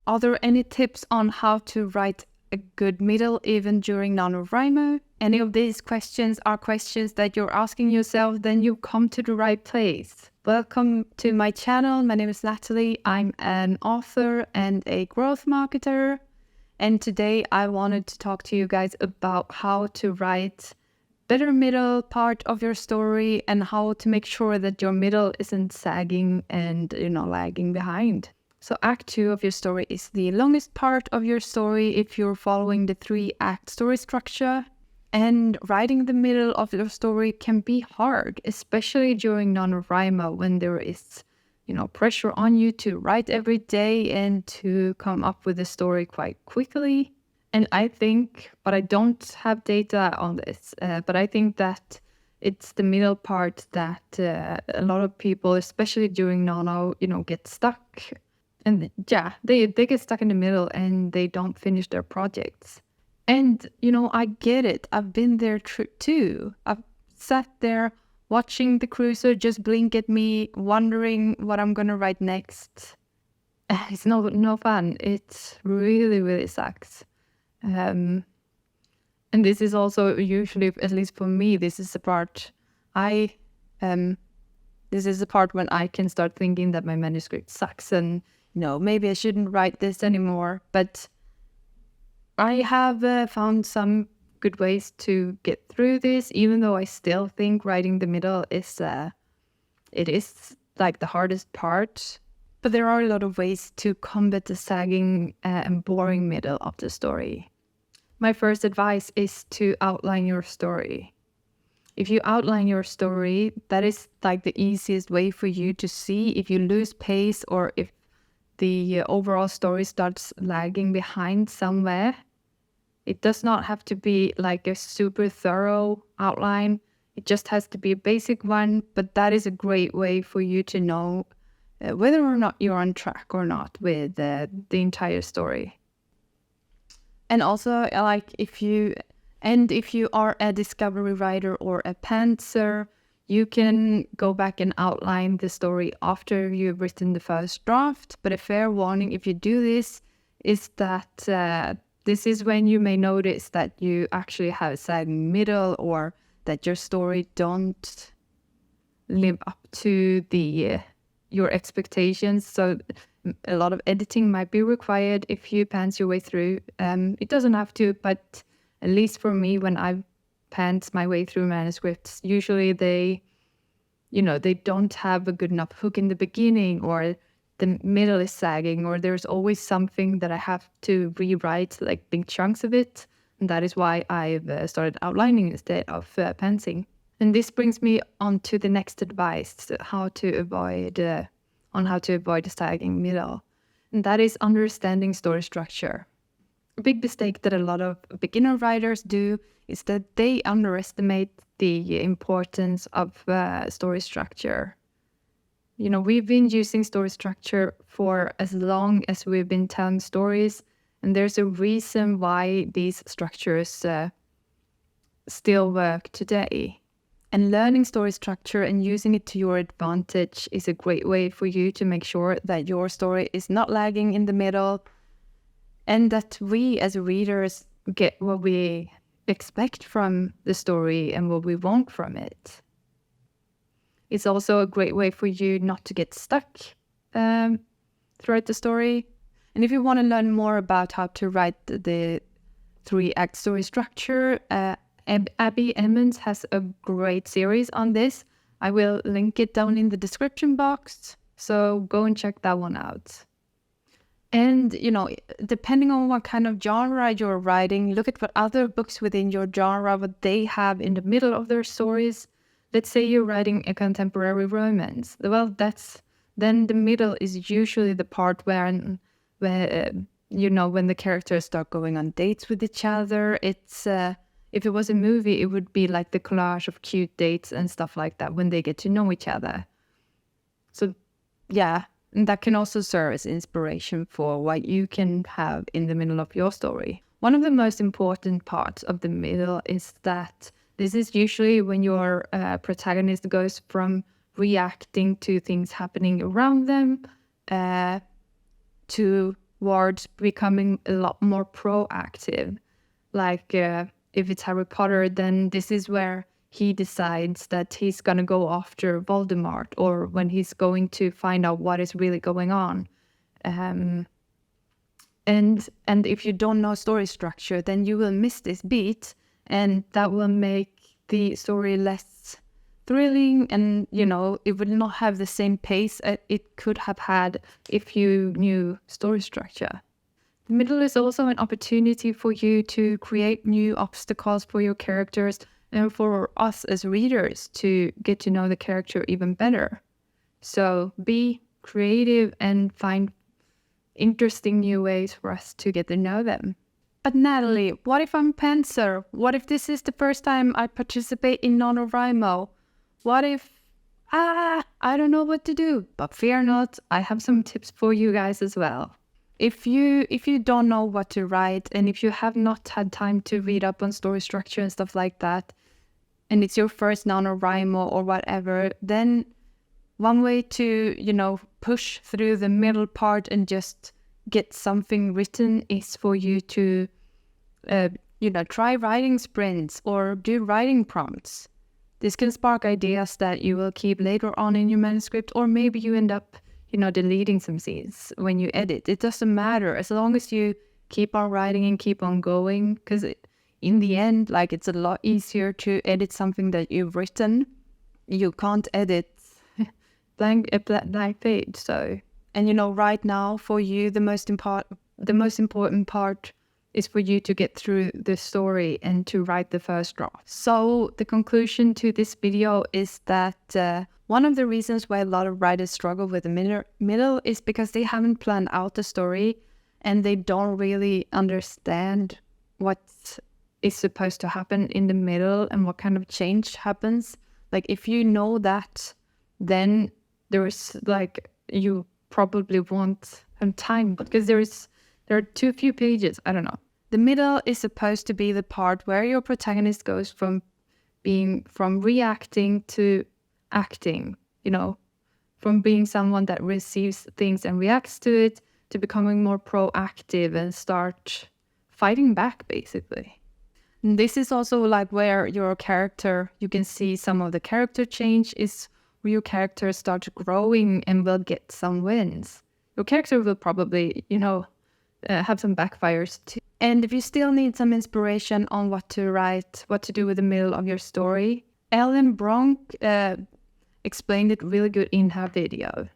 Are there any tips on how to write a good middle even during Nanowrimo? Any of these questions are questions that you're asking yourself, then you've come to the right place. Welcome to my channel. My name is Natalie. I'm an author and a growth marketer. And today I wanted to talk to you guys about how to write better middle part of your story and how to make sure that your middle isn't sagging and lagging behind. So Act 2 of your story is the longest part of your story if you're following the 3-act story structure. And writing the middle of your story can be hard, especially during Nanowrimo when there is, pressure on you to write every day and to come up with a story quite quickly. And I think, but I don't have data on this, but I think that it's the middle part that a lot of people, especially during Nano, get stuck. And yeah, they get stuck in the middle and they don't finish their projects. And, I get it. I've been there too. I've sat there watching the cruiser just blink at me, wondering what I'm going to write next. It's no fun. It really, really sucks. And this is also usually, at least for me, this is the part this is the part when I can start thinking that my manuscript sucks and, maybe I shouldn't write this anymore. But I have found some good ways to get through this, even though I still think writing the middle is, it is like the hardest part. But there are a lot of ways to combat the sagging and boring middle of the story. My first advice is to outline your story. If you outline your story, that is like the easiest way for you to see if you lose pace or if the overall story starts lagging behind somewhere. It does not have to be like a super thorough outline. It just has to be a basic one, but that is a great way for you to know whether or not you're on track or not with the entire story. And also, if you are a discovery writer or a pantser, you can go back and outline the story after you've written the first draft. But a fair warning, if you do this, is that this is when you may notice that you actually have a sagging middle or that your story don't live up to your expectations. So a lot of editing might be required if you pants your way through. It doesn't have to, but at least for me, when I pants my way through manuscripts, usually they don't have a good enough hook in the beginning, or the middle is sagging, or there's always something that I have to rewrite, like big chunks of it. And that is why I've started outlining instead of pantsing. And this brings me on to the next advice, how to avoid the sagging middle. And that is understanding story structure. A big mistake that a lot of beginner writers do is that they underestimate the importance of story structure. We've been using story structure for as long as we've been telling stories, and there's a reason why these structures still work today. And learning story structure and using it to your advantage is a great way for you to make sure that your story is not lagging in the middle and that we as readers get what we expect from the story and what we want from it. It's also a great way for you not to get stuck throughout the story. And if you want to learn more about how to write the 3-act story structure, Abby Emmons has a great series on this. I will link it down in the description box, so go and check that one out. And, depending on what kind of genre you're writing, look at what other books within your genre, what they have in the middle of their stories. Let's say you're writing a contemporary romance. Well, then the middle is usually the part where when the characters start going on dates with each other. It's if it was a movie, it would be like the collage of cute dates and stuff like that when they get to know each other. So, yeah. And that can also serve as inspiration for what you can have in the middle of your story. One of the most important parts of the middle is that this is usually when your protagonist goes from reacting to things happening around them to towards becoming a lot more proactive. Like if it's Harry Potter, then this is where he decides that he's going to go after Voldemort, or when he's going to find out what is really going on. And if you don't know story structure, then you will miss this beat, and that will make the story less thrilling, and it will not have the same pace it could have had if you knew story structure. The middle is also an opportunity for you to create new obstacles for your characters and for us as readers to get to know the character even better. So be creative and find interesting new ways for us to get to know them. But Natalie, what if I'm Panzer? What if this is the first time I participate in Nanowrimo? What if, I don't know what to do? But fear not, I have some tips for you guys as well. If you don't know what to write, and if you have not had time to read up on story structure and stuff like that, and it's your first Nanowrimo or whatever, then one way to, push through the middle part and just get something written is for you to, try writing sprints or do writing prompts. This can spark ideas that you will keep later on in your manuscript, or maybe you end up, deleting some scenes when you edit. It doesn't matter as long as you keep on writing and keep on going, because in the end, like, it's a lot easier to edit something that you've written. You can't edit blank page. So, and right now for you, the most important part is for you to get through the story and to write the first draft. So the conclusion to this video is that one of the reasons why a lot of writers struggle with the middle is because they haven't planned out the story, and they don't really understand what is supposed to happen in the middle and what kind of change happens. Like, if you know that, then you probably won't have time, because there are too few pages. I don't know. The middle is supposed to be the part where your protagonist goes from reacting to acting, from being someone that receives things and reacts to it to becoming more proactive and start fighting back, basically. And this is also like where your character, you can see some of the character change is where your character starts growing and will get some wins. Your character will probably, have some backfires too. And if you still need some inspiration on what to write, what to do with the middle of your story, Ellen Bronk explained it really good in her video.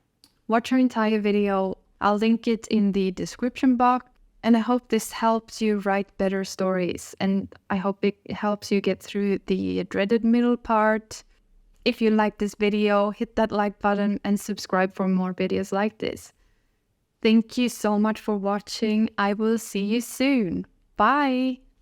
Watch her entire video. I'll link it in the description box. And I hope this helps you write better stories. And I hope it helps you get through the dreaded middle part. If you like this video, hit that like button and subscribe for more videos like this. Thank you so much for watching. I will see you soon. Bye!